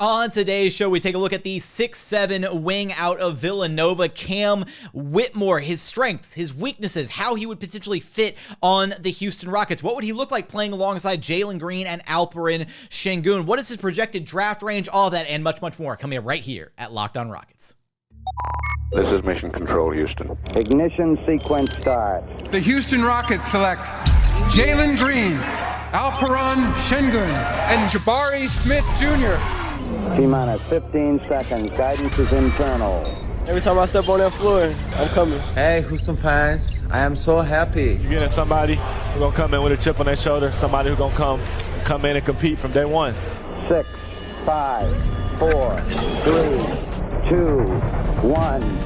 On today's show, we take a look at the 6'7" wing out of Villanova, Cam Whitmore, his strengths, his weaknesses, how he would potentially fit on the Houston Rockets. What would he look like playing alongside Jalen Green and Alperen Sengun? What is his projected draft range? All that and much, much more coming up right here at Locked On Rockets. This is Mission Control, Houston. Ignition sequence start. The Houston Rockets select Jalen Green, Alperen Sengun, and Jabari Smith Jr. T-minus 15 seconds. Guidance is internal. Every time I step on that floor, I'm coming. Hey, Houston fans, I am so happy. You're getting somebody who's going to come in with a chip on their shoulder, somebody who's going to come in and compete from day one. 6, 5, 4, 3, 2, 1.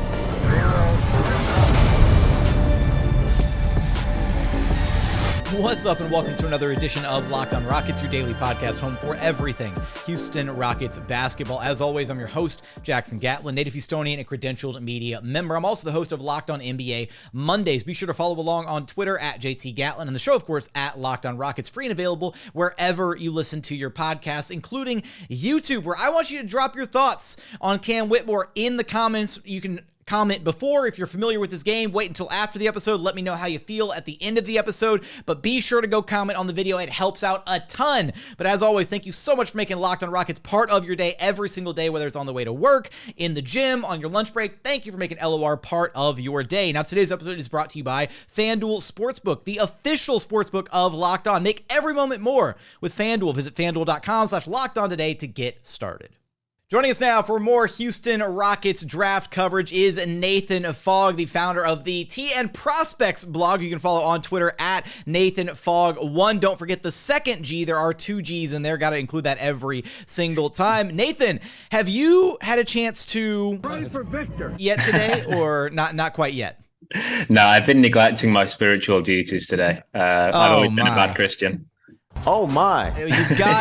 What's up, and welcome to another edition of Locked On Rockets, your daily podcast home for everything Houston Rockets basketball. As always, I'm your host, Jackson Gatlin, native Houstonian and credentialed media member. I'm also the host of Locked On NBA Mondays. Be sure to follow along on Twitter at JT Gatlin, and the show, of course, at Locked On Rockets, free and available wherever you listen to your podcasts, including YouTube, where I want you to drop your thoughts on Cam Whitmore in the comments. You can comment before if you're familiar with this game. Wait until after the episode. Let me know how you feel at the end of the episode, but be sure to go comment on the video. It helps out a ton. But as always, thank you so much for making Locked On Rockets part of your day every single day, whether it's on the way to work, in the gym, on your lunch break. Thank you for making LOR part of your day. Now, today's episode is brought to you by FanDuel Sportsbook, the official sportsbook of Locked On. Make every moment more with FanDuel. Visit FanDuel.com/LockedOn today to get started. Joining us now for more Houston Rockets draft coverage is Nathan Fogg, the founder of the TN Prospects blog. You can follow on Twitter at Nathan Fogg1. Don't forget the second G. There are two G's in there. Got to include that every single time. Nathan, have you had a chance to Pray for Victor yet today, or not quite yet? No, I've been neglecting my spiritual duties today. I've always been a bad Christian. Oh my.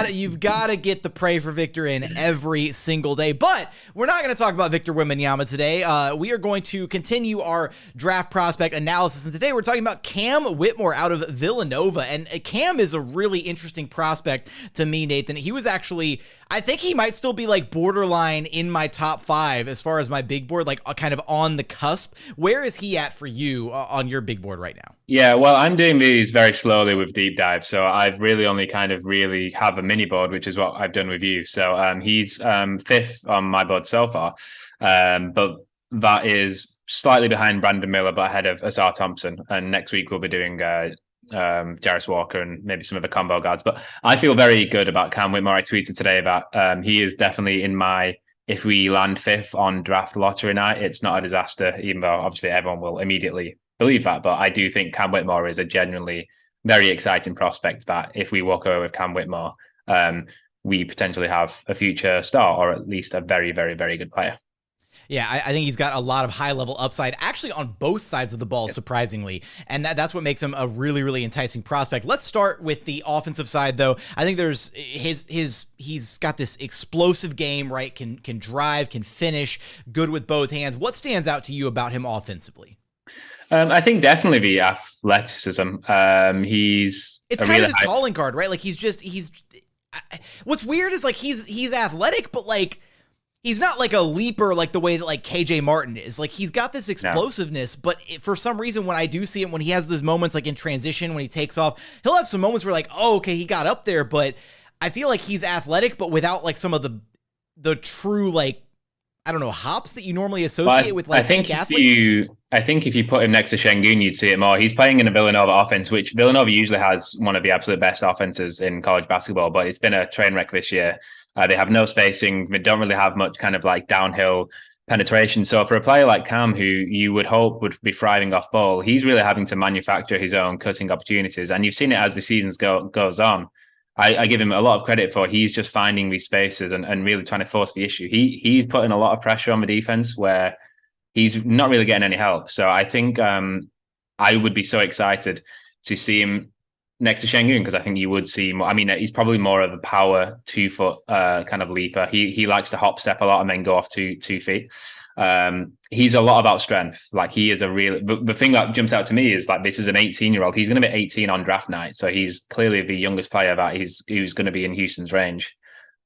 You've got to get the pray for Victor in every single day. But we're not going to talk about Victor Wembanyama today. We are going to continue our draft prospect analysis. And today we're talking about Cam Whitmore out of Villanova. And Cam is a really interesting prospect to me, Nathan. He was actually, I think he might still be like borderline in my top 5 as far as my big board, like kind of on the cusp. Where is he at for you on your big board right now? Yeah, well, I'm doing these very slowly with deep dive. So I've really only kind of really have a mini board, which is what I've done with you. So he's 5th on my board so far. But that is slightly behind Brandon Miller, but ahead of Asar Thompson. And next week we'll be doing Jarris Walker and maybe some of the combo guards. But I feel very good about Cam Whitmore. I tweeted today about he is definitely in my, if we land 5th on draft lottery night, it's not a disaster, even though obviously everyone will immediately believe that. But I do think Cam Whitmore is a genuinely very exciting prospect that if we walk away with Cam Whitmore, we potentially have a future star or at least a very, very, very good player. Yeah, I think he's got a lot of high-level upside, actually on both sides of the ball, surprisingly. And that's what makes him a really, really enticing prospect. Let's start with the offensive side, though. I think there's he's got this explosive game, right? Can drive, can finish, good with both hands. What stands out to you about him offensively? I think definitely the athleticism. It's kind of his calling card, right? Like he's what's weird is like he's athletic, but like he's not like a leaper like the way that like KJ Martin is. Like he's got this explosiveness, but for some reason when I do see it, when he has those moments like in transition, when he takes off, he'll have some moments where like, oh, okay, he got up there, but I feel like he's athletic, but without like some of the true like, I don't know, hops that you normally associate with like athletes. I think if you put him next to Sengun, you'd see it more. He's playing in a Villanova offense, which Villanova usually has one of the absolute best offenses in college basketball, but it's been a train wreck this year. They have no spacing. They don't really have much kind of like downhill penetration. So for a player like Cam, who you would hope would be thriving off ball, he's really having to manufacture his own cutting opportunities. And you've seen it as the seasons goes on. I give him a lot of credit for he's just finding these spaces and really trying to force the issue. He's putting a lot of pressure on the defense where he's not really getting any help. So I think I would be so excited to see him next to Sengun, because I think you would see more. I mean, he's probably more of a power 2-foot kind of leaper. He likes to hop step a lot and then go off 2 feet. He's a lot about strength. Like he is a real, the thing that jumps out to me is like, this is an 18-year-old. He's going to be 18 on draft night. So he's clearly the youngest player that who's going to be in Houston's range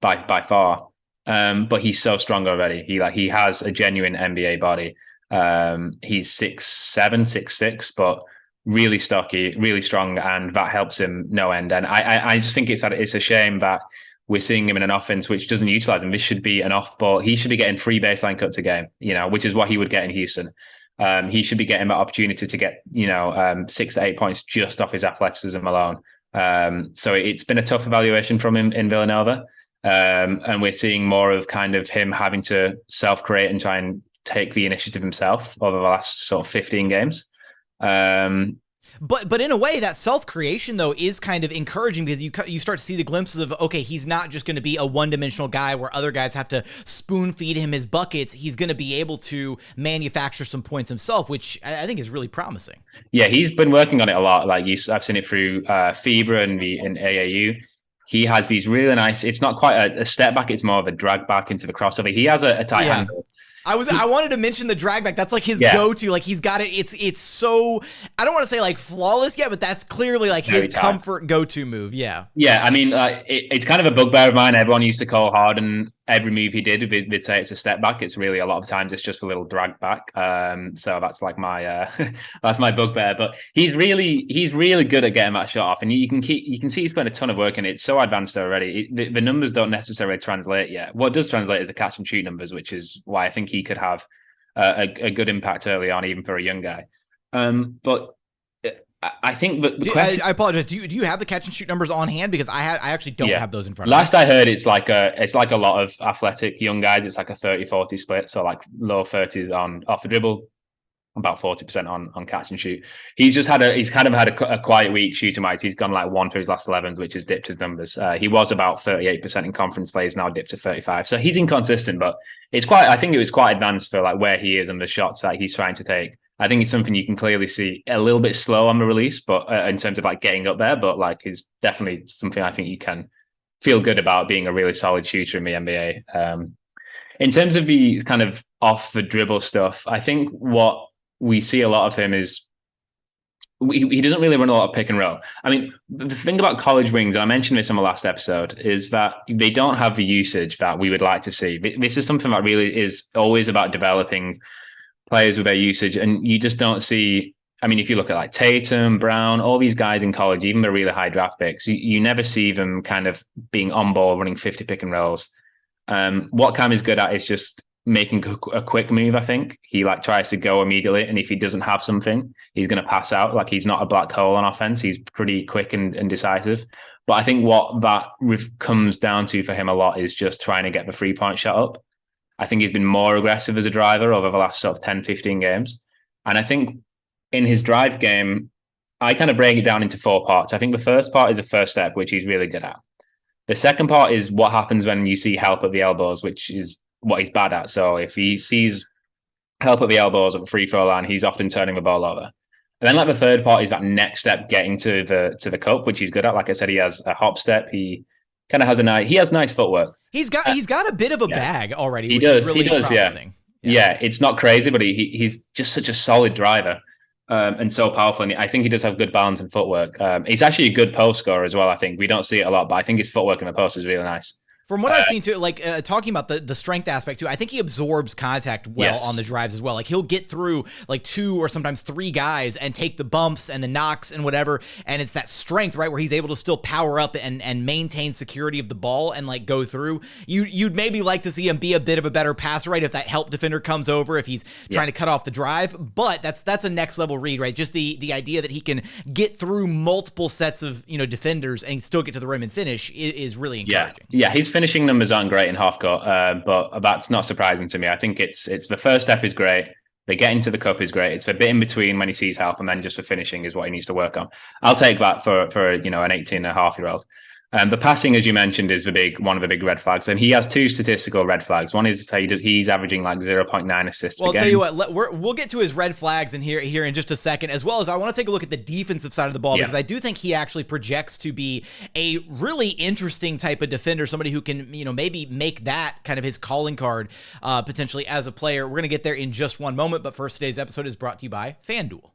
by far. But he's so strong already. He has a genuine NBA body. He's 6'7", 6'6", but really stocky, really strong, and that helps him no end. And I just think it's a shame that we're seeing him in an offense which doesn't utilize him. This should be an off ball. He should be getting 3 baseline cuts a game, which is what he would get in Houston. He should be getting the opportunity to get 6 to 8 points just off his athleticism alone. So it's been a tough evaluation from him in Villanova. And we're seeing more of kind of him having to self-create and try and take the initiative himself over the last sort of 15 games. But in a way, that self-creation, though, is kind of encouraging because you start to see the glimpses of, okay, he's not just going to be a one-dimensional guy where other guys have to spoon-feed him his buckets. He's going to be able to manufacture some points himself, which I think is really promising. Yeah, he's been working on it a lot. Like I've seen it through FIBA and AAU. He has these really nice, it's not quite a step back, it's more of a drag back into the crossover. He has a tight handle. I wanted to mention the drag back. That's like his go-to. Like he's got it. It's so, I don't want to say like flawless yet, but that's clearly like his comfort go-to move. Yeah. Yeah. I mean, it's kind of a bugbear of mine. Everyone used to call Harden every move he did. They'd say it's a step back. It's really a lot of times it's just a little drag back. So that's like my that's my bugbear. But he's really good at getting that shot off, and you can see he's put a ton of work in it. It's so advanced already. The numbers don't necessarily translate yet. What does translate is the catch and shoot numbers, which is why I think he could have a good impact early on, even for a young guy. But I think that the question... I apologize. Do you have the catch and shoot numbers on hand? Because I actually don't have those in front of me. Last I heard, it's like a lot of athletic young guys. It's like a 30-40 split. So like low 30s on off the dribble, about 40% on catch and shoot. He's kind of had a quiet week shooting wise. He's gone like 1 for his last 11, which has dipped his numbers. He was about 38% in conference play. He's now dipped to 35. So he's inconsistent, but I think it was quite advanced for like where he is and the shots that he's trying to take. I think it's something you can clearly see a little bit slow on the release, but in terms of like getting up there, but like is definitely something I think you can feel good about being a really solid shooter in the NBA. In terms of the kind of off the dribble stuff, I think what we see a lot of him is he doesn't really run a lot of pick and roll. I mean, the thing about college wings, and I mentioned this on the last episode, is that they don't have the usage that we would like to see. This is something that really is always about developing players with their usage, and you just don't see. I mean, if you look at like Tatum, Brown, all these guys in college, even the really high draft picks, you never see them kind of being on ball, running 50 pick and rolls. What Cam is good at is just making a quick move. I think he like tries to go immediately, and if he doesn't have something, he's going to pass out. Like he's not a black hole on offense. He's pretty quick and decisive. But I think what that comes down to for him a lot is just trying to get the 3-point shot up. I think he's been more aggressive as a driver over the last sort of 10, 15 games. And I think in his drive game, I kind of break it down into 4 parts. I think the first part is a first step, which he's really good at. The second part is what happens when you see help at the elbows, which is what he's bad at. So if he sees help at the elbows at the free throw line, he's often turning the ball over. And then like the third part is that next step, getting to the cup, which he's good at. Like I said, he has a hop step. He kind of has nice footwork. He's got a bit of a bag already. He which does. Is really promising. Yeah. It's not crazy, but he's just such a solid driver and so powerful. And I think he does have good balance and footwork. He's actually a good post scorer as well. I think we don't see it a lot, but I think his footwork in the post is really nice. From what I've seen too, like talking about the strength aspect too, I think he absorbs contact well on the drives as well. Like he'll get through like 2 or sometimes 3 guys and take the bumps and the knocks and whatever. And it's that strength, right, where he's able to still power up and maintain security of the ball and like go through. You'd maybe like to see him be a bit of a better passer, right, if that help defender comes over, if he's trying to cut off the drive. But that's a next level read, right? Just the idea that he can get through multiple sets of defenders and still get to the rim and finish is really encouraging. Yeah, his finishing numbers aren't great in half court, but that's not surprising to me. I think it's the first step is great. The getting to the cup is great. It's the bit in between when he sees help, and then just for finishing is what he needs to work on. I'll take that for an 18-and-a-half-year-old. The passing, as you mentioned, is one of the big red flags, and he has 2 statistical red flags. One is he's averaging like 0.9 assists. Well, I'll tell you what, we'll get to his red flags in here in just a second, as well as I want to take a look at the defensive side of the ball because I do think he actually projects to be a really interesting type of defender, somebody who can maybe make that kind of his calling card potentially as a player. We're gonna get there in just one moment, but first, today's episode is brought to you by FanDuel.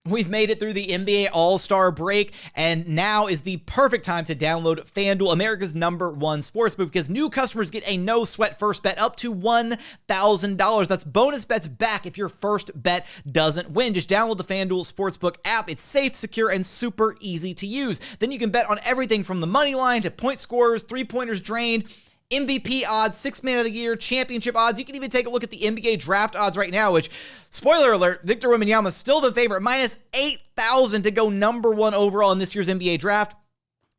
We've made it through the NBA All-Star break, and now is the perfect time to download FanDuel, America's #1 sportsbook, because new customers get a no-sweat first bet up to $1,000. That's bonus bets back if your first bet doesn't win. Just download the FanDuel Sportsbook app. It's safe, secure, and super easy to use. Then you can bet on everything from the money line to point scorers, three-pointers drained, MVP odds, Sixth Man of the Year, championship odds. You can even take a look at the NBA draft odds right now, which, spoiler alert, Victor Wembanyama is still the favorite, minus 8,000 to go #1 overall in this year's NBA draft.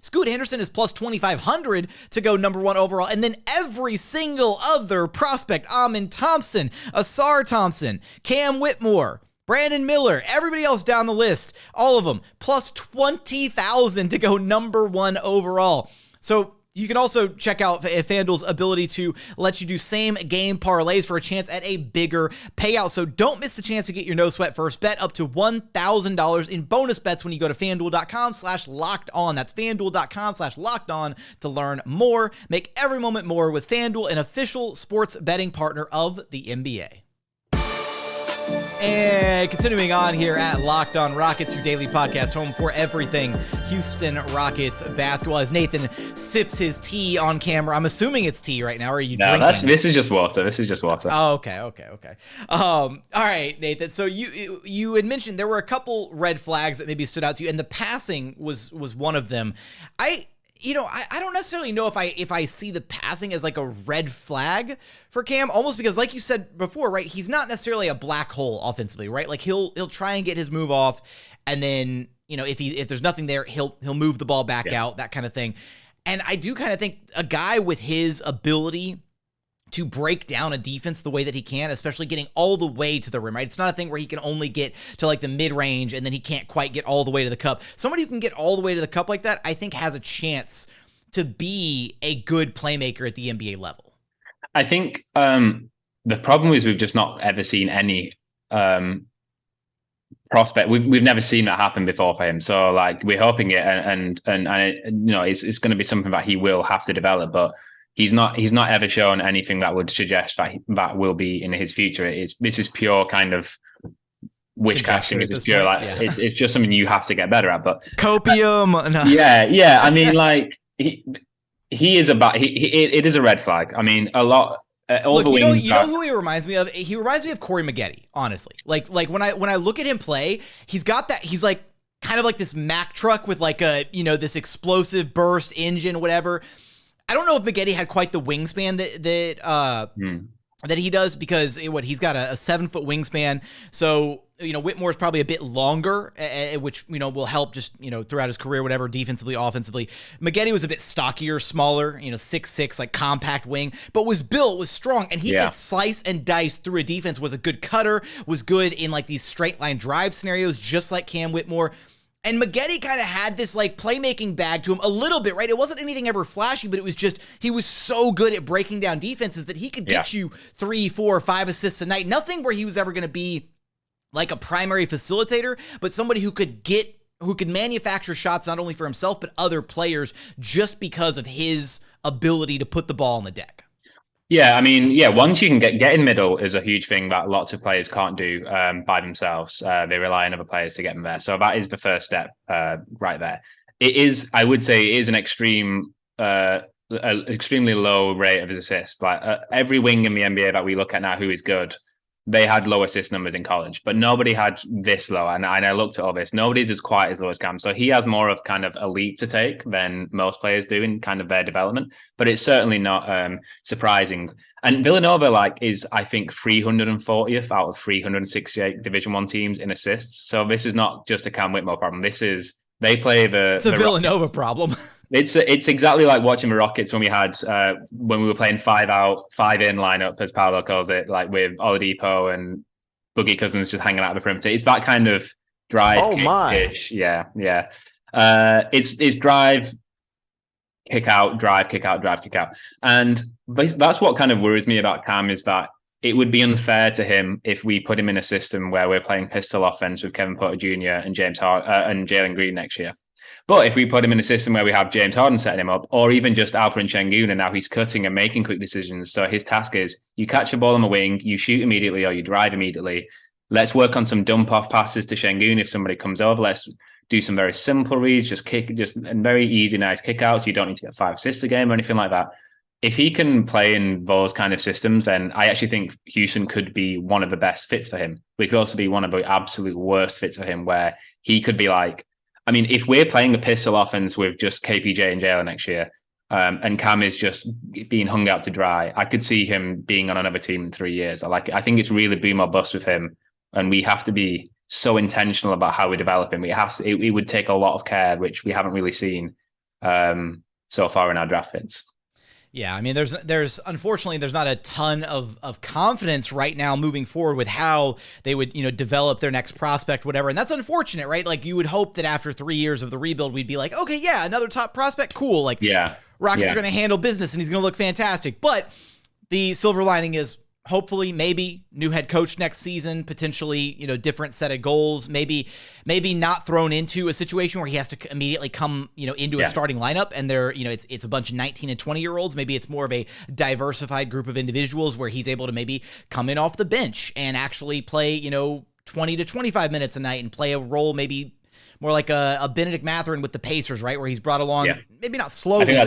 Scoot Henderson is plus 2,500 to go #1 overall. And then every single other prospect, Amin Thompson, Asar Thompson, Cam Whitmore, Brandon Miller, everybody else down the list, all of them, plus 20,000 to go #1 overall. So you can also check out FanDuel's ability to let you do same game parlays for a chance at a bigger payout. So don't miss the chance to get your no sweat first bet up to $1,000 in bonus bets when you go to FanDuel.com/lockedon. That's FanDuel.com/lockedon to learn more. Make every moment more with FanDuel, an official sports betting partner of the NBA. And continuing on here at Locked On Rockets, your daily podcast home for everything Houston Rockets basketball. As Nathan sips his tea on camera, I'm assuming it's tea right now. Or are you drinking? This is just water. Oh, okay. All right, Nathan. So you had mentioned there were a couple red flags that maybe stood out to you, and the passing was one of them. I don't necessarily know if I see the passing as like a red flag for Cam, almost because, like you said before, right, he's not necessarily a black hole offensively, right? Like he'll try and get his move off, and then, if there's nothing there, he'll move the ball back out, that kind of thing. And I do kind of think a guy with his ability to break down a defense the way that he can, especially getting all the way to the rim, right? It's not a thing where he can only get to like the mid-range and then he can't quite get all the way to the cup. Somebody who can get all the way to the cup like that, I think, has a chance to be a good playmaker at the NBA level. I think the problem is we've just not ever seen any prospect. We've never seen that happen before for him. So like we're hoping it, and it's going to be something that he will have to develop, but he's not ever shown anything that would suggest that will be in his future. This is pure kind of wish casting. It's pure it's just something you have to get better at. But copium. No. Yeah. I mean, like he is it is a red flag. I mean, a lot. All the wings. You know who he reminds me of? He reminds me of Corey Maggette, honestly. Like when I look at him play, he's got that. He's like kind of like this Mack truck with like a this explosive burst engine, whatever. I don't know if Maggette had quite the wingspan that he does, because he's got a 7-foot wingspan. So, Whitmore is probably a bit longer, which, will help just, throughout his career, whatever, defensively, offensively. Maggette was a bit stockier, smaller, 6'6", like compact wing, but was strong, and he could slice and dice through a defense, was a good cutter, was good in like these straight line drive scenarios, just like Cam Whitmore. And Maggette kind of had this like playmaking bag to him a little bit, right? It wasn't anything ever flashy, but it was just, he was so good at breaking down defenses that he could get you 3, 4, 5 assists a night. Nothing where he was ever going to be like a primary facilitator, but somebody who could manufacture shots not only for himself, but other players, just because of his ability to put the ball on the deck. Yeah, I mean, once you can get in middle is a huge thing that lots of players can't do by themselves. They rely on other players to get them there. So that is the first step right there. I would say it is an extremely low rate of his assists. Like every wing in the NBA that we look at now who is good, they had low assist numbers in college, but nobody had this low. And I looked at all this. Nobody's as quite as low as Cam. So he has more of kind of a leap to take than most players do in kind of their development. But it's certainly not surprising. And Villanova is, I think, 340th out of 368 Division I teams in assists. So this is not just a Cam Whitmore problem. It's a Villanova problem. It's exactly like watching the Rockets when we were playing 5 out, 5 in lineup, as Paolo calls it, like with Oladipo and Boogie Cousins just hanging out of the perimeter. It's that kind of drive. Oh my! Yeah. It's drive, kick out, drive, kick out, drive, kick out, and that's what kind of worries me about Cam, is that it would be unfair to him if we put him in a system where we're playing pistol offense with Kevin Porter Jr. and and Jalen Green next year. But if we put him in a system where we have James Harden setting him up, or even just Alperen Sengun, and now he's cutting and making quick decisions. So his task is, you catch the ball on the wing, you shoot immediately, or you drive immediately. let's work on some dump off passes to Sengun if somebody comes over. Let's do some very simple reads, just and very easy, nice kick outs. You don't need to get 5 assists a game or anything like that. If he can play in those kind of systems, then I actually think Houston could be one of the best fits for him. We could also be one of the absolute worst fits for him, where he could be like, I mean, if we're playing a pistol offense with just KPJ and Jalen next year, and Cam is just being hung out to dry, I could see him being on another team in 3 years. I think it's really boom or bust with him, and we have to be so intentional about how we develop him. It would take a lot of care, which we haven't really seen so far in our draft picks. Yeah, I mean, there's unfortunately there's not a ton of confidence right now moving forward with how they would, develop their next prospect, whatever. And that's unfortunate, right? Like, you would hope that after 3 years of the rebuild, we'd be like, okay, yeah, another top prospect, cool. Like, Rockets are going to handle business and he's going to look fantastic. But the silver lining is, hopefully, maybe new head coach next season, potentially, different set of goals, maybe not thrown into a situation where he has to immediately come, into a starting lineup and they're, it's a bunch of 19 and 20-year-olds. Maybe it's more of a diversified group of individuals where he's able to maybe come in off the bench and actually play, 20 to 25 minutes a night and play a role maybe more like a Benedict Mathurin with the Pacers, right? Where he's brought along, maybe not slowly. I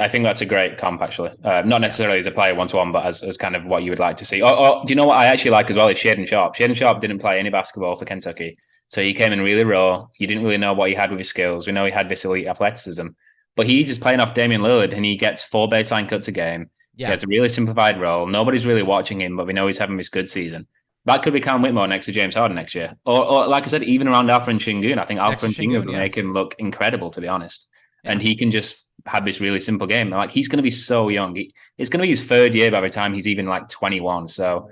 think that's a great comp, actually. Not necessarily as a player one-to-one, but as kind of what you would like to see. Or do you know what I actually like as well is Shaedon Sharpe. Shaedon Sharpe didn't play any basketball for Kentucky. So he came in really raw. You didn't really know what he had with his skills. We know he had this elite athleticism. But he's just playing off Damian Lillard and he gets 4 baseline cuts a game. Yeah. He has a really simplified role. Nobody's really watching him, but we know he's having this good season. That could be Cam Whitmore next to James Harden next year. Or like I said, even around Alperen Sengun. I think Alperen Sengun will make him look incredible, to be honest. Yeah. And he can just have this really simple game. Like, he's going to be so young. It's going to be his 3rd year by the time he's even like 21. So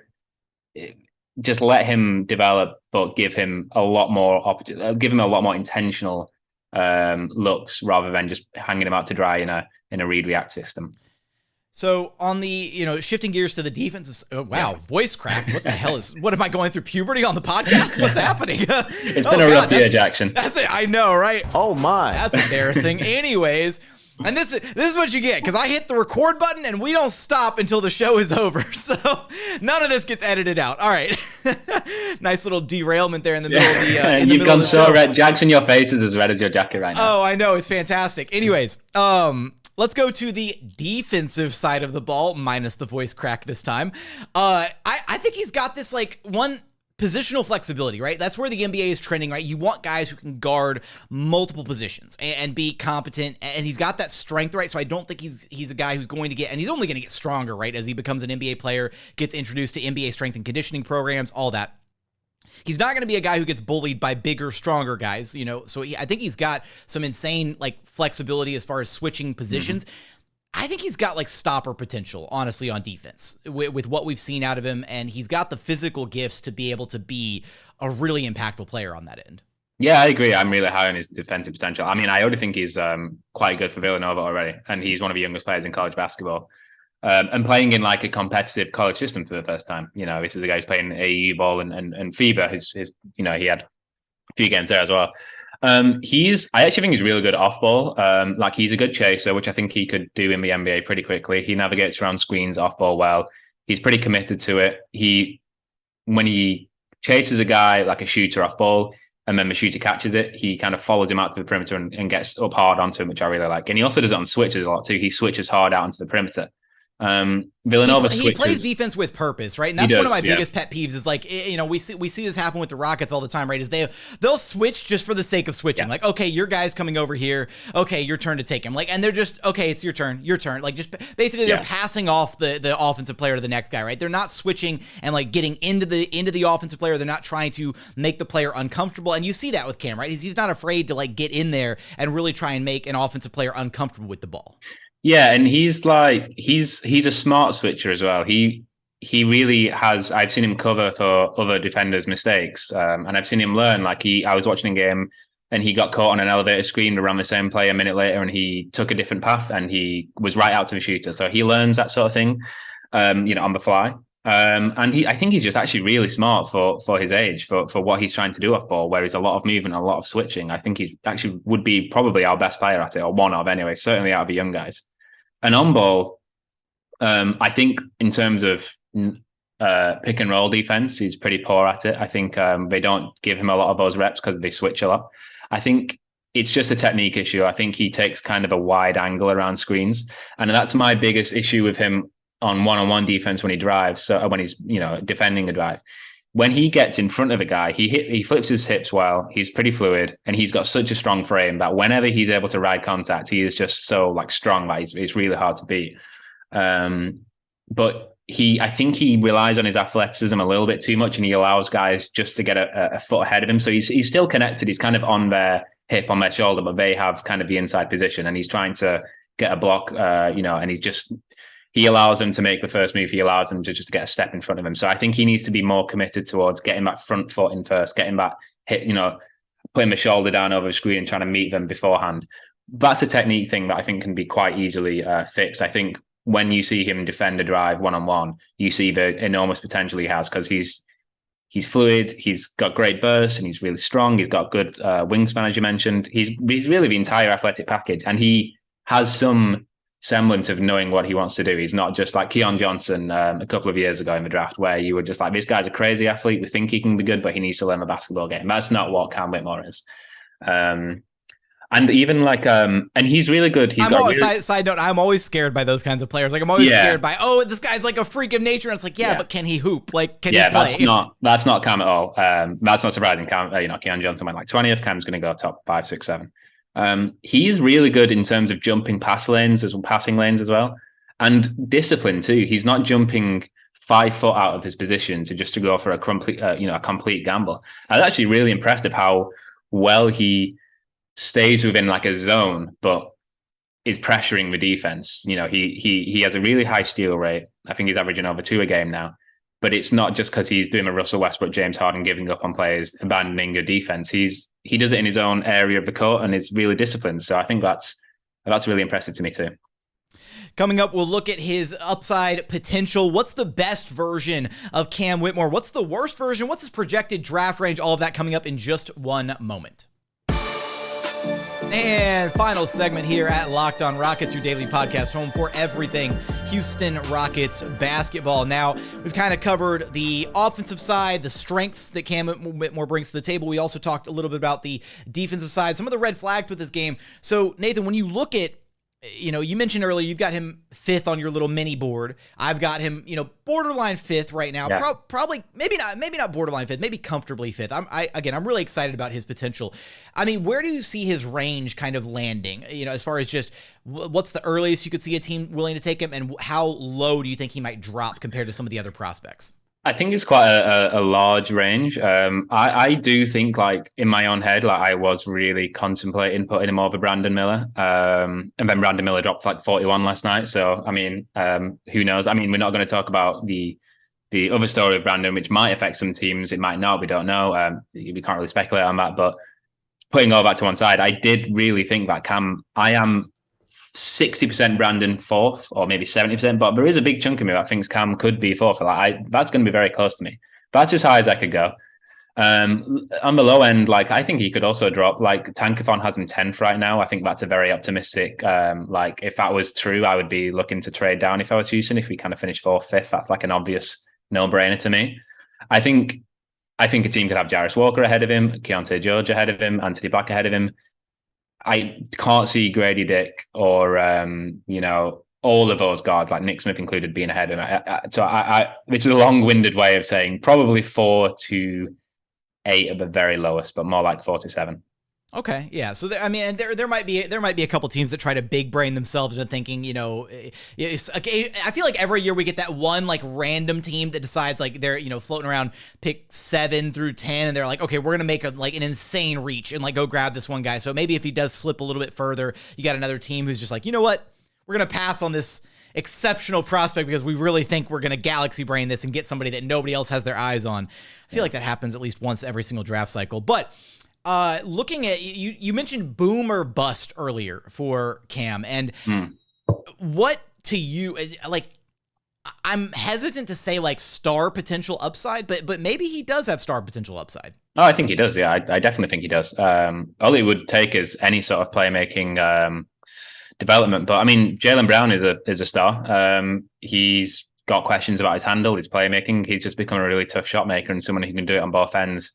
just let him develop, but give him a lot more intentional looks rather than just hanging him out to dry in a read react system. So on the, shifting gears to the defensive, voice crack. What the hell what am I going through puberty on the podcast? What's happening? It's been a rough year, Jackson. That's it. I know, right? Oh my. That's embarrassing. Anyways, and this is what you get, because I hit the record button and we don't stop until the show is over. So none of this gets edited out. All right. Nice little derailment there in the middle of the You've gone so red. Jackson, your face is as red as your jacket right now. Oh, I know. It's fantastic. Anyways, let's go to the defensive side of the ball, minus the voice crack this time. I think he's got this one positional flexibility, right? That's where the NBA is trending, right? You want guys who can guard multiple positions and be competent, and he's got that strength, right? So I don't think he's a guy who's going to get, and he's only going to get stronger, right? As he becomes an NBA player, gets introduced to NBA strength and conditioning programs, all that. He's not going to be a guy who gets bullied by bigger, stronger guys, So I think he's got some insane flexibility as far as switching positions. Mm-hmm. I think he's got stopper potential, honestly, on defense with what we've seen out of him, and he's got the physical gifts to be able to be a really impactful player on that end. Yeah, I agree. I'm really high on his defensive potential. I mean, I already think he's quite good for Villanova already, and he's one of the youngest players in college basketball. And playing in a competitive college system for the first time. This is a guy who's playing AAU ball and FIBA. His he had a few games there as well. I actually think he's really good off ball. He's a good chaser, which I think he could do in the NBA pretty quickly. He navigates around screens off ball well. He's pretty committed to it. When he chases a guy like a shooter off ball, and then the shooter catches it, he kind of follows him out to the perimeter and gets up hard onto him, which I really like. And he also does it on switches a lot too. He switches hard out onto the perimeter. Villanova he plays defense with purpose, right? And that's one of my biggest pet peeves is we see this happen with the Rockets all the time, right? Is they'll switch just for the sake of switching. Yes. Okay, your guy's coming over here. Okay, your turn to take him. And they're just, okay, it's your turn. Just basically they're passing off the offensive player to the next guy, right? They're not switching and getting into the offensive player. They're not trying to make the player uncomfortable. And you see that with Cam, right? He's not afraid to get in there and really try and make an offensive player uncomfortable with the ball. Yeah, and he's a smart switcher as well. He really has. I've seen him cover for other defenders' mistakes, and I've seen him learn. I was watching a game, and he got caught on an elevator screen around the same play a minute later, and he took a different path, and he was right out to the shooter. So he learns that sort of thing, on the fly. And I think he's just actually really smart for his age, for what he's trying to do off ball, where he's a lot of movement, a lot of switching. I think he actually would be probably our best player at it, or one of anyway, certainly out of the young guys. And on ball, I think in terms of pick and roll defense. He's pretty poor at it. I think they don't give him a lot of those reps because they switch a lot. I think it's just a technique issue. I think he takes kind of a wide angle around screens. And that's my biggest issue with him on one-on-one defense when he drives. So when he's, defending a drive. When he gets in front of a guy, he flips his hips well. He's pretty fluid, and he's got such a strong frame that whenever he's able to ride contact, he is just so strong. It's really hard to beat. But I think he relies on his athleticism a little bit too much, and he allows guys just to get a foot ahead of him. So he's still connected. He's kind of on their hip, on their shoulder, but they have kind of the inside position, and he's trying to get a block, and he allows them to make the first move. He allows them to just get a step in front of him. So I think he needs to be more committed towards getting that front foot in first, getting that hit, putting the shoulder down over the screen and trying to meet them beforehand. That's a technique thing that I think can be quite easily fixed. I think when you see him defend a drive one-on-one, you see the enormous potential he has because he's fluid, he's got great bursts, and he's really strong. He's got good wingspan, as you mentioned. He's really the entire athletic package, and he has some semblance of knowing what he wants to do. He's not just like Keon Johnson a couple of years ago in the draft, where you were just like, this guy's a crazy athlete. We think he can be good, but he needs to learn the basketball game. That's not what Cam Whitmore is. And even and he's really good. Side note, I'm always scared by those kinds of players. I'm always scared by, this guy's like a freak of nature. And it's like, but can he hoop? Can he play? That's not Cam at all. That's not surprising. Cam, Keon Johnson went 20th. Cam's going to go top 5, 6, 7. He's really good in terms of jumping passing lanes as well, and discipline too. He's not jumping 5 foot out of his position to go for a complete gamble. I was actually really impressed of how well he stays within a zone, but is pressuring the defense. He has a really high steal rate. I think he's averaging over 2 a game now. But it's not just because he's doing a Russell Westbrook, James Harden, giving up on players, abandoning a defense. He does it in his own area of the court and is really disciplined. So I think that's really impressive to me too. Coming up, we'll look at his upside potential. What's the best version of Cam Whitmore? What's the worst version? What's his projected draft range? All of that coming up in just one moment. And final segment here at Locked On Rockets, your daily podcast home for everything Houston Rockets basketball. Now, we've kind of covered the offensive side, the strengths that Cam Whitmore brings to the table. We also talked a little bit about the defensive side, some of the red flags with this game. So, Nathan, when you look at, you mentioned earlier you've got him 5th on your little mini board. I've got him, borderline 5th right now. Yeah. Probably, maybe not borderline 5th, maybe comfortably 5th. I'm really excited about his potential. I mean, where do you see his range kind of landing? As far as just what's the earliest you could see a team willing to take him, and how low do you think he might drop compared to some of the other prospects? I think it's quite a large range. I do think in my own head, I was really contemplating putting him over Brandon Miller. And then Brandon Miller dropped 41 last night. So, I mean, who knows? I mean, we're not going to talk about the other story of Brandon, which might affect some teams. It might not. We don't know. We can't really speculate on that. But putting all that to one side, I did really think that I am 60% Brandon 4th, or maybe 70%, but there is a big chunk of me that thinks Cam could be 4th. That's going to be very close to me. That's as high as I could go. On the low end, I think he could also drop. Tankathon has him 10th right now. I think that's a very optimistic. If that was true, I would be looking to trade down if I was Houston. If we kind of finish 4th, 5th, that's an obvious no-brainer to me. I think a team could have Jarris Walker ahead of him, Keontae George ahead of him, Anthony Black ahead of him. I can't see Grady Dick or, all of those guards, Nick Smith included, being ahead of him. So this is a long-winded way of saying probably 4 to 8 at the very lowest, but more 4 to 7. Okay, yeah. So there might be a couple teams that try to big brain themselves into thinking, I feel like every year we get that one random team that decides they're floating around pick 7 through 10, and they're like, okay, we're gonna make an insane reach and go grab this one guy. So maybe if he does slip a little bit further, you got another team who's just you know what, we're gonna pass on this exceptional prospect because we really think we're gonna galaxy brain this and get somebody that nobody else has their eyes on. I feel like that happens at least once every single draft cycle, but. Looking at you mentioned boom or bust earlier for Cam, and what to you I'm hesitant to say star potential upside, but maybe he does have star potential upside. Oh, I think he does. Yeah, I definitely think he does. All it would take is any sort of playmaking development. But I mean, Jalen Brown is a star. He's got questions about his handle, his playmaking. He's just become a really tough shot maker and someone who can do it on both ends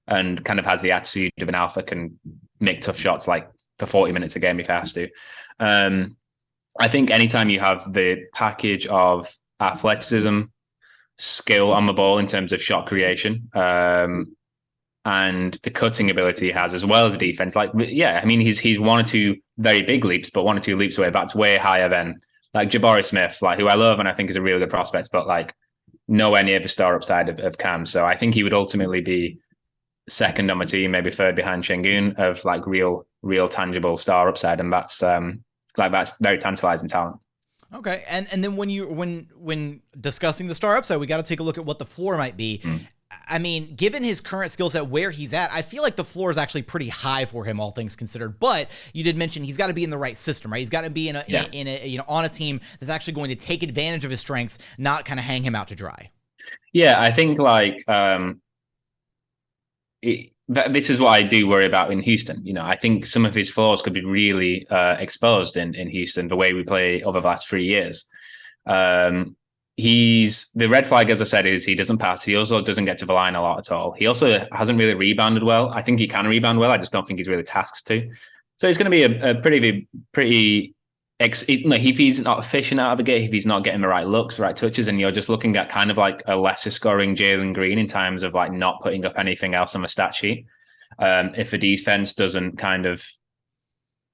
and kind of has the attitude of an alpha, can make tough shots like for 40 minutes a game if he has to. I think anytime you have the package of athleticism, skill on the ball in terms of shot creation, and the cutting ability he has, as well as the defense, like, yeah, I mean, he's one or two very big leaps, but one or two leaps away. That's way higher than like Jabari Smith, like, who I love and I think is a really good prospect, but like nowhere near the star upside of Cam. So I think he would ultimately be second on my team, maybe third behind Sengun, of like real tangible star upside, and that's very tantalizing talent. Okay, and then when discussing the star upside, we got to take a look at what the floor might be. I mean, given his current skill set, where he's at, I feel like the floor is actually pretty high for him, all things considered. But you did mention he's got to be in the right system, right? He's got to be in a on a team that's actually going to take advantage of his strengths, not kind of hang him out to dry. Yeah, I think like this is what I do worry about in Houston. You know, I think some of his flaws could be really exposed in Houston, the way we play over the last 3 years. The red flag, as I said, is he doesn't pass. He also doesn't get to the line a lot at all. He also hasn't really rebounded well. I think he can rebound well. I just don't think he's really tasked to. So it's going to be a pretty if he's not efficient out of the gate, if he's not getting the right looks, the right touches, and you're just looking at kind of like a lesser scoring Jalen Green in terms of like not putting up anything else on the stat sheet. If the defense doesn't kind of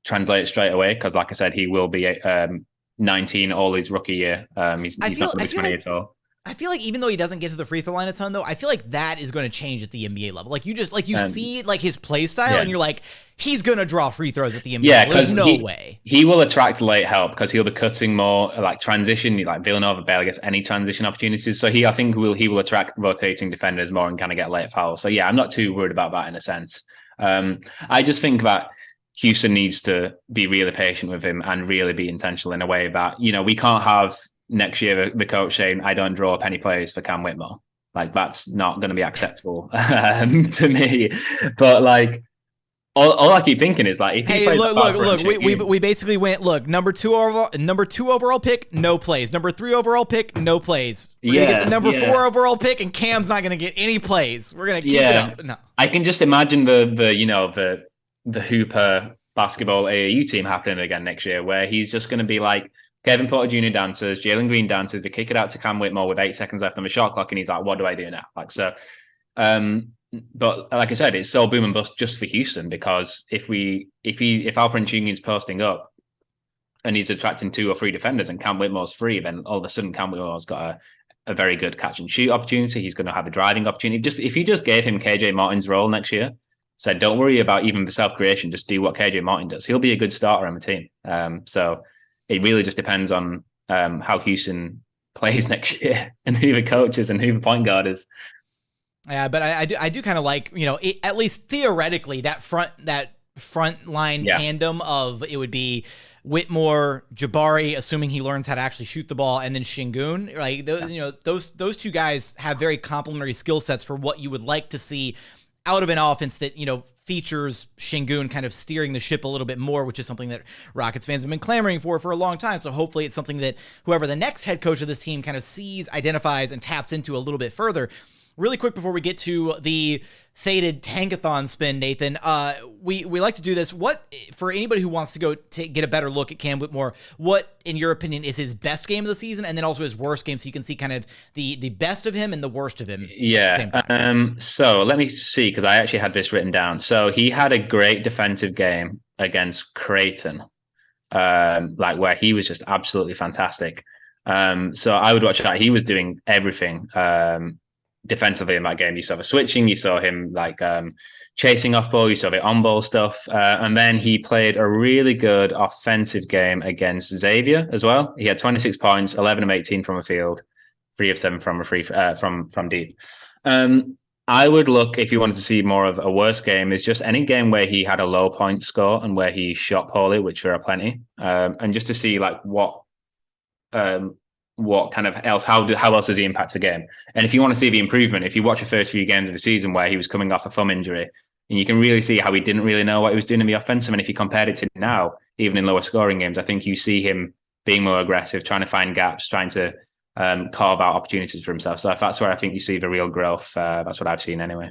translate straight away, because like I said, he will be 19 all his rookie year. He's not going to be 20 at all. I feel like even though he doesn't get to the free throw line a ton, though, I feel like that is going to change at the NBA level. Like you see like his play style, and you're like, he's going to draw free throws at the NBA. Yeah, there's no way he will attract late help because he'll be cutting more like transition. Like Villanova barely gets any transition opportunities, so I think he will attract rotating defenders more and kind of get late fouls. So yeah, I'm not too worried about that in a sense. I just think that Houston needs to be really patient with him and really be intentional in a way that, you know, we can't have next year the coach saying, I don't draw up any plays for Cam Whitmore. Like, that's not going to be acceptable to me. But like, all I keep thinking is like, if he plays look, we basically went, look, number two overall pick, no plays. Number 3 overall pick, no plays. We're gonna get the number 4 overall pick, and Cam's not going to get any plays. We're going to keep it up. No. I can just imagine the Hooper basketball AAU team happening again next year, where he's just going to be like, Kevin Porter Jr. dances, Jalen Green dances, they kick it out to Cam Whitmore with 8 seconds left on the shot clock, and he's like, what do I do now? Like, so, but like I said, it's so boom and bust just for Houston, because if Alperen Sengun's posting up and he's attracting 2 or 3 defenders and Cam Whitmore's free, then all of a sudden Cam Whitmore's got a very good catch and shoot opportunity. He's going to have a driving opportunity. Just if you just gave him KJ Martin's role next year, said, don't worry about even the self-creation, just do what KJ Martin does, he'll be a good starter on the team. So it really just depends on how Houston plays next year and who the coach is and who the point guard is. Yeah, but I do kind of like, you know, at least theoretically, that front line tandem of, it would be Whitmore, Jabari, assuming he learns how to actually shoot the ball, and then Sengun. Like those 2 guys have very complementary skill sets for what you would like to see out of an offense that, you know, features Sengun kind of steering the ship a little bit more, which is something that Rockets fans have been clamoring for a long time. So hopefully it's something that whoever the next head coach of this team kind of sees, identifies, and taps into a little bit further. Really quick before we get to the faded Tankathon spin, Nathan, we like to do this. What, for anybody who wants to go to get a better look at Cam Whitmore, what, in your opinion, is his best game of the season, and then also his worst game, so you can see kind of the best of him and the worst of him at the same time? So let me see, because I actually had this written down. So he had a great defensive game against Creighton, like where he was just absolutely fantastic. So I would watch that. He was doing everything defensively in that game. You saw the switching, you saw him like chasing off ball, you saw the on ball stuff, and then he played a really good offensive game against Xavier as well. He had 26 points, 11 of 18 from the field, 3 of 7 from from deep. I would look, if you wanted to see more of a worse game, is just any game where he had a low point score and where he shot poorly, which there are plenty, and just to see like what kind of else, how else does he impact the game? And if you want to see the improvement, if you watch the first few games of the season where he was coming off a thumb injury, and you can really see how he didn't really know what he was doing in the offensive. And if you compared it to now, even in lower scoring games, I think you see him being more aggressive, trying to find gaps, trying to carve out opportunities for himself. So if that's where I think you see the real growth, that's what I've seen anyway.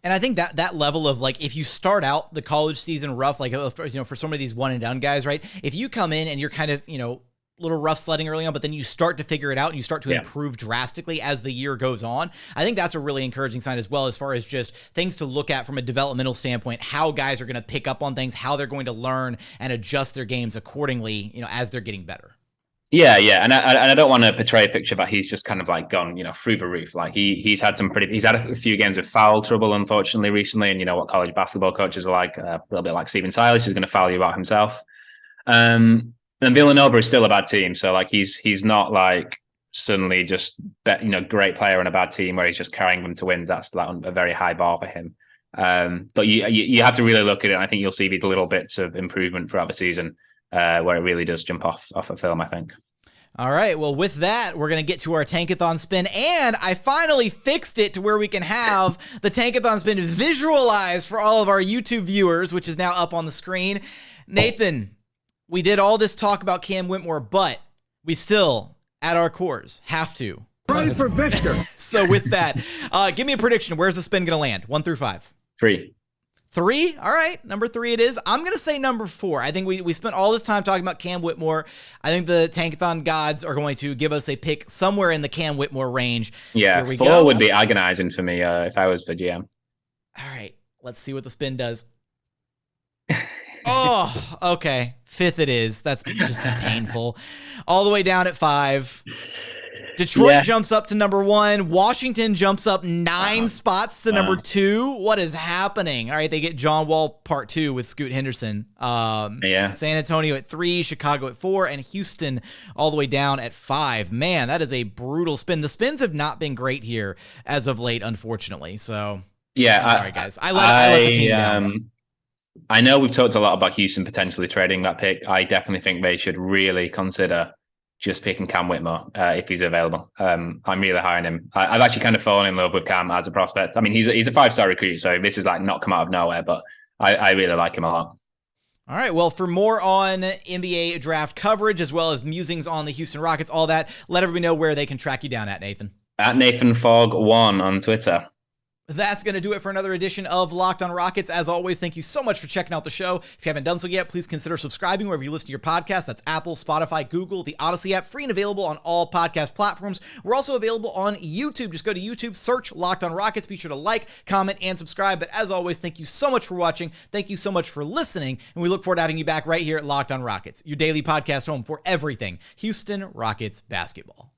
And I think that level of like, if you start out the college season rough, like, for some of these one and done guys, right? If you come in and you're kind of, little rough sledding early on, but then you start to figure it out and you start to improve drastically as the year goes on. I think that's a really encouraging sign as well, as far as just things to look at from a developmental standpoint, how guys are going to pick up on things, how they're going to learn and adjust their games accordingly, as they're getting better. Yeah. And I don't want to portray a picture that he's just kind of like gone, through the roof. Like he's had a few games of foul trouble, unfortunately, recently. And you know what college basketball coaches are like, a little bit like Stephen Silas, who's going to foul you out himself. And Villanova is still a bad team. So like he's not like suddenly just great player on a bad team where he's just carrying them to wins. That's like a very high bar for him. But you have to really look at it. And I think you'll see these little bits of improvement throughout the season where it really does jump off a film, I think. All right. Well, with that, we're going to get to our Tankathon Spin, and I finally fixed it to where we can have the Tankathon Spin visualized for all of our YouTube viewers, which is now up on the screen. Nathan, we did all this talk about Cam Whitmore, but we still, at our cores, have to. Pray for Victor. So with that, give me a prediction. Where's the spin going to land? 1 through 5. 3. 3? All right. Number 3 it is. I'm going to say number 4. I think we spent all this time talking about Cam Whitmore. I think the Tankathon gods are going to give us a pick somewhere in the Cam Whitmore range. Yeah, 4 would be agonizing for me if I was the GM. All right. Let's see what the spin does. Oh, okay. 5th it is. That's just painful. All the way down at 5. Detroit jumps up to number 1. Washington jumps up 9 spots to number 2. What is happening? All right, they get John Wall Part 2 with Scoot Henderson. San Antonio at 3, Chicago at 4, and Houston all the way down at 5. Man, that is a brutal spin. The spins have not been great here as of late, unfortunately. So, sorry, guys. I let the team down. I know we've talked a lot about Houston potentially trading that pick. I definitely think they should really consider just picking Cam Whitmore if he's available. I'm really high on him. I've actually kind of fallen in love with Cam as a prospect. I mean, he's a 5-star recruit, so this is like not come out of nowhere, but I really like him a lot. All right, well, for more on NBA draft coverage, as well as musings on the Houston Rockets, all that, let everybody know where they can track you down at, Nathan. At Nathan Fogg 1 on Twitter. That's going to do it for another edition of Locked on Rockets. As always, thank you so much for checking out the show. If you haven't done so yet, please consider subscribing wherever you listen to your podcast. That's Apple, Spotify, Google, the Odyssey app, free and available on all podcast platforms. We're also available on YouTube. Just go to YouTube, search Locked on Rockets. Be sure to like, comment, and subscribe. But as always, thank you so much for watching. Thank you so much for listening. And we look forward to having you back right here at Locked on Rockets, your daily podcast home for everything Houston Rockets basketball.